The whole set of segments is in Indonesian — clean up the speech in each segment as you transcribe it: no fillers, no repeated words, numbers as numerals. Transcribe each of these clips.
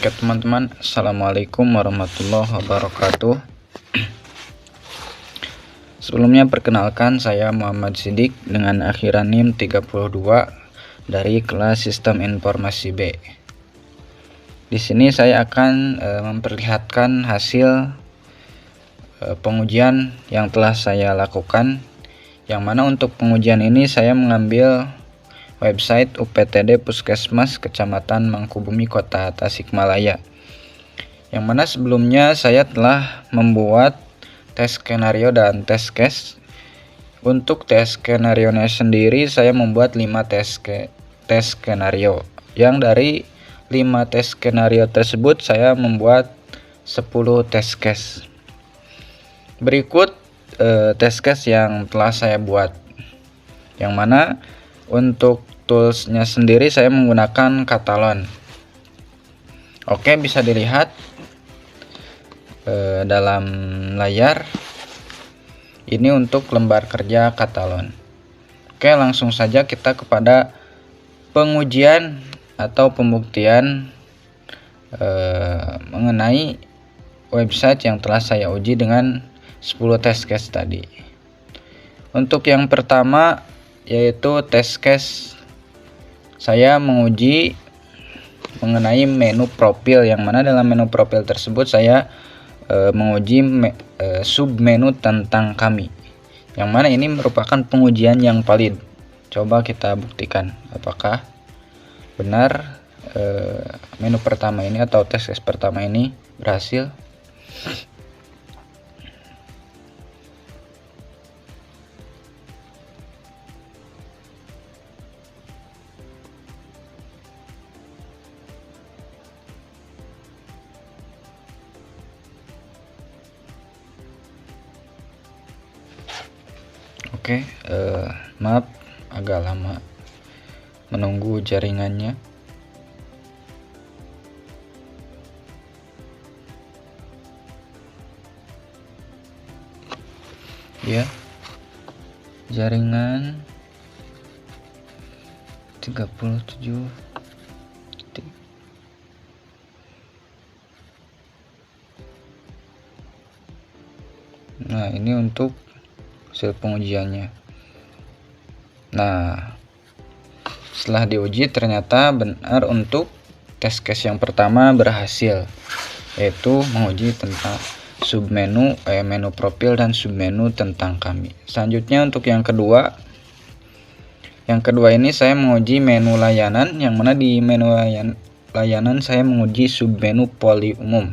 Oke teman-teman, Assalamualaikum warahmatullahi wabarakatuh. Sebelumnya perkenalkan, saya Muhammad Sidik dengan akhiran NIM 32 dari kelas Sistem Informasi B. Di sini saya akan memperlihatkan hasil pengujian yang telah saya lakukan, yang mana untuk pengujian ini saya mengambil website UPTD Puskesmas Kecamatan Mangkubumi Kota Tasikmalaya, yang mana sebelumnya saya telah membuat tes skenario dan tes case. Untuk tes skenario-nya sendiri saya membuat 5 tes skenario, yang dari 5 tes skenario tersebut saya membuat 10 tes case. Berikut tes case yang telah saya buat, yang mana untuk toolsnya sendiri saya menggunakan Katalon. Oke, bisa dilihat dalam layar ini untuk lembar kerja Katalon. Oke, langsung saja kita kepada pengujian atau pembuktian mengenai website yang telah saya uji dengan 10 test case tadi. Untuk yang pertama yaitu test case, saya menguji mengenai menu profil, yang mana dalam menu profil tersebut saya menguji submenu tentang kami, yang mana ini merupakan pengujian yang valid. Coba kita buktikan apakah benar menu pertama ini atau tes case pertama ini berhasil. Oke, maaf agak lama menunggu jaringannya. Ya, jaringan 37. Nah, ini untuk hasil pengujiannya. Nah, setelah diuji ternyata benar untuk tes case yang pertama berhasil, yaitu menguji tentang submenu menu profil dan submenu tentang kami. Selanjutnya untuk yang kedua ini saya menguji menu layanan, yang mana di menu layanan saya menguji submenu poli umum.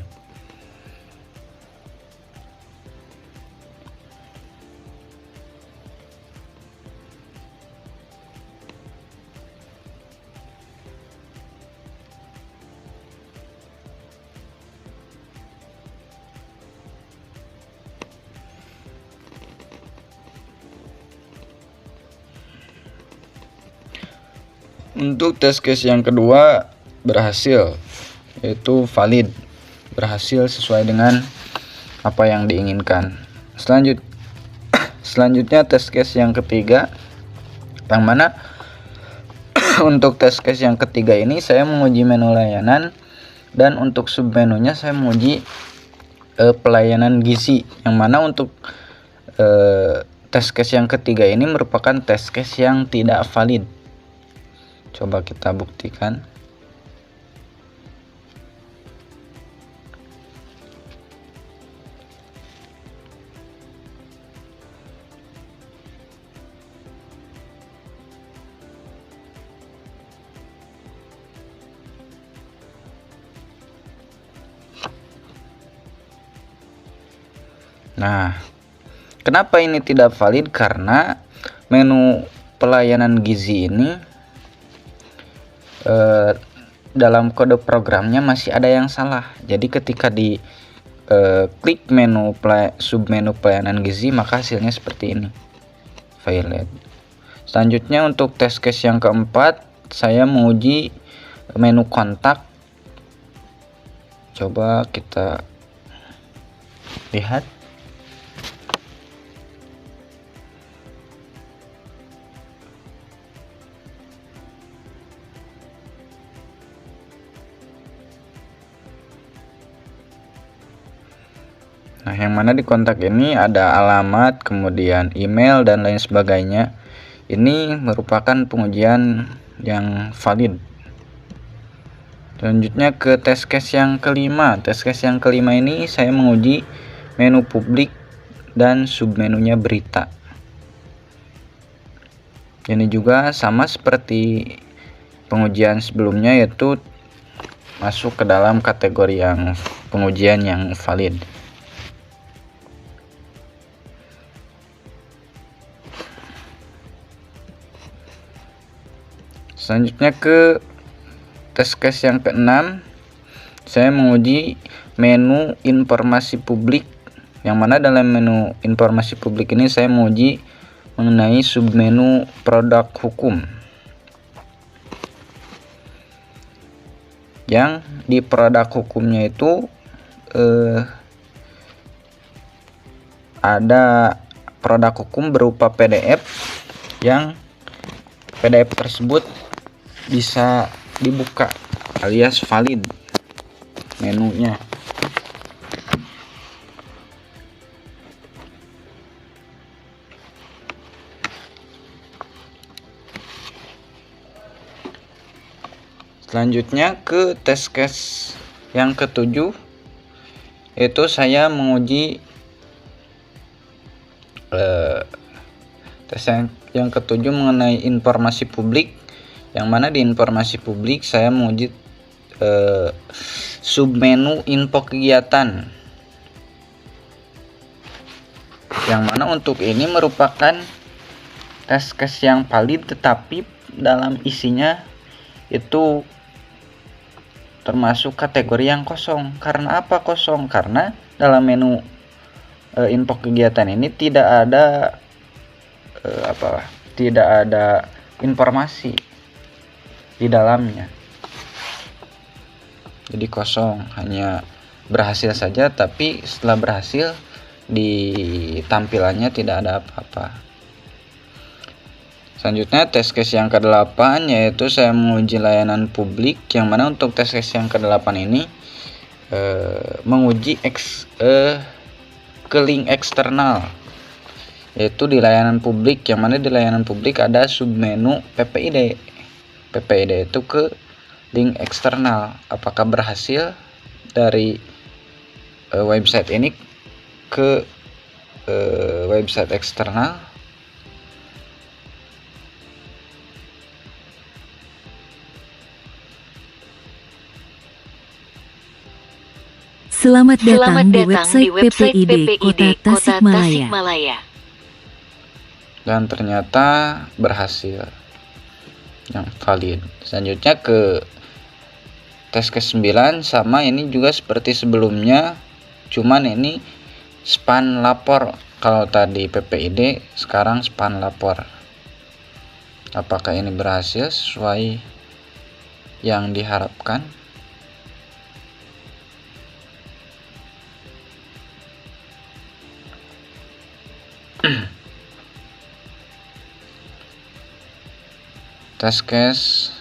Untuk tes case yang kedua berhasil, yaitu valid, berhasil sesuai dengan apa yang diinginkan. Selanjutnya tes case yang ketiga, yang mana untuk tes case yang ketiga ini saya menguji menu layanan, dan untuk submenunya saya menguji pelayanan gizi, yang mana untuk tes case yang ketiga ini merupakan tes case yang tidak valid. Coba kita buktikan. Nah, kenapa ini tidak valid? Karena menu pelayanan gizi ini dalam kode programnya masih ada yang salah. Jadi ketika di klik submenu pelayanan gizi, maka hasilnya seperti ini, valid. Selanjutnya untuk tes case yang keempat saya menguji menu kontak. Coba kita lihat. Nah, yang mana di kontak ini ada alamat, kemudian email dan lain sebagainya. Ini merupakan pengujian yang valid. Selanjutnya ke test case yang kelima. Test case yang kelima ini saya menguji menu publik dan submenunya berita. Ini juga sama seperti pengujian sebelumnya, yaitu masuk ke dalam kategori yang pengujian yang valid. Selanjutnya ke test case yang keenam, saya menguji menu informasi publik, yang mana dalam menu informasi publik ini saya menguji mengenai submenu produk hukum. Yang di produk hukumnya itu ada produk hukum berupa PDF, yang PDF tersebut bisa dibuka alias valid menunya. Selanjutnya ke test case yang ketujuh, yaitu saya menguji tes yang ketujuh mengenai informasi publik, yang mana di informasi publik saya menguji submenu info kegiatan, yang mana untuk ini merupakan test case yang valid, tetapi dalam isinya itu termasuk kategori yang kosong. Karena apa kosong? Karena dalam menu info kegiatan ini tidak ada informasi di dalamnya. Jadi kosong, hanya berhasil saja, tapi setelah berhasil di tampilannya tidak ada apa-apa. Selanjutnya test case yang ke-8, yaitu saya menguji layanan publik, yang mana untuk test case yang ke-8 ini menguji ke link eksternal, yaitu di layanan publik, yang mana di layanan publik ada submenu PPID. PPID itu ke link eksternal. Apakah berhasil dari website ini ke website eksternal? Selamat datang di website PPID Kota Tasikmalaya. Dan ternyata berhasil, yang valid. Selanjutnya ke tes ke-9, sama ini juga seperti sebelumnya, cuman ini span lapor. Kalau tadi PPID, sekarang span lapor. Apakah ini berhasil sesuai yang diharapkan? Test case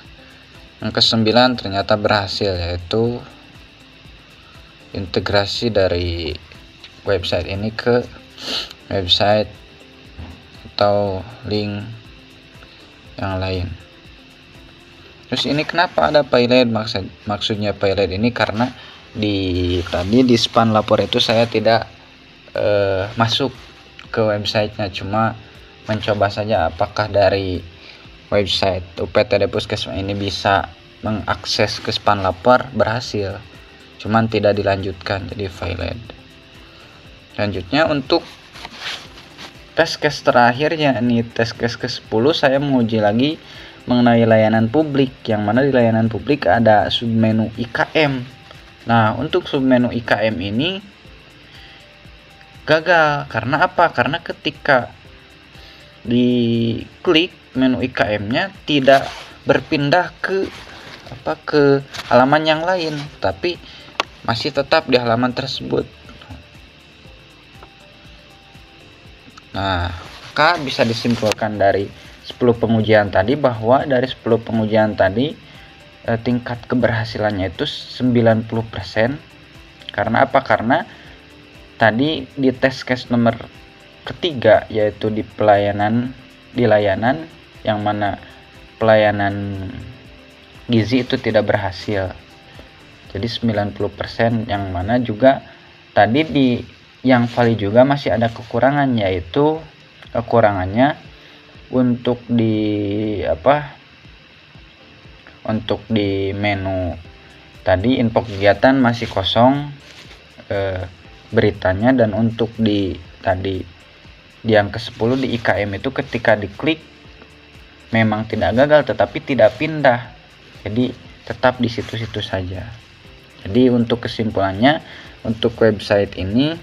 yang ke-9 ternyata berhasil, yaitu integrasi dari website ini ke website atau link yang lain. Terus ini kenapa ada pilot? Maksudnya pilot ini karena tadi di span lapor itu saya tidak masuk ke websitenya, cuma mencoba saja apakah dari website UPTD Puskesmas ini bisa mengakses ke span lapor. Berhasil, cuman tidak dilanjutkan, jadi valid. Selanjutnya untuk test case terakhirnya, ini test case ke-10, saya menguji lagi mengenai layanan publik, yang mana di layanan publik ada submenu IKM. Nah, untuk submenu IKM ini gagal. Karena apa? Karena ketika diklik menu IKM-nya tidak berpindah ke halaman yang lain, tapi masih tetap di halaman tersebut. Nah, maka bisa disimpulkan dari 10 pengujian tadi bahwa dari 10 pengujian tadi tingkat keberhasilannya itu 90%. Karena apa? Karena tadi di test case nomor ketiga, yaitu di layanan yang mana pelayanan gizi itu tidak berhasil. Jadi 90%, yang mana juga tadi di yang valid juga masih ada kekurangan, yaitu kekurangannya untuk di menu tadi info kegiatan masih kosong beritanya, dan untuk di yang ke-10 di IKM itu ketika diklik memang tidak gagal tetapi tidak pindah, jadi tetap di situ-situ saja. Jadi untuk kesimpulannya, untuk website ini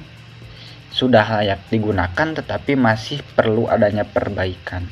sudah layak digunakan tetapi masih perlu adanya perbaikan.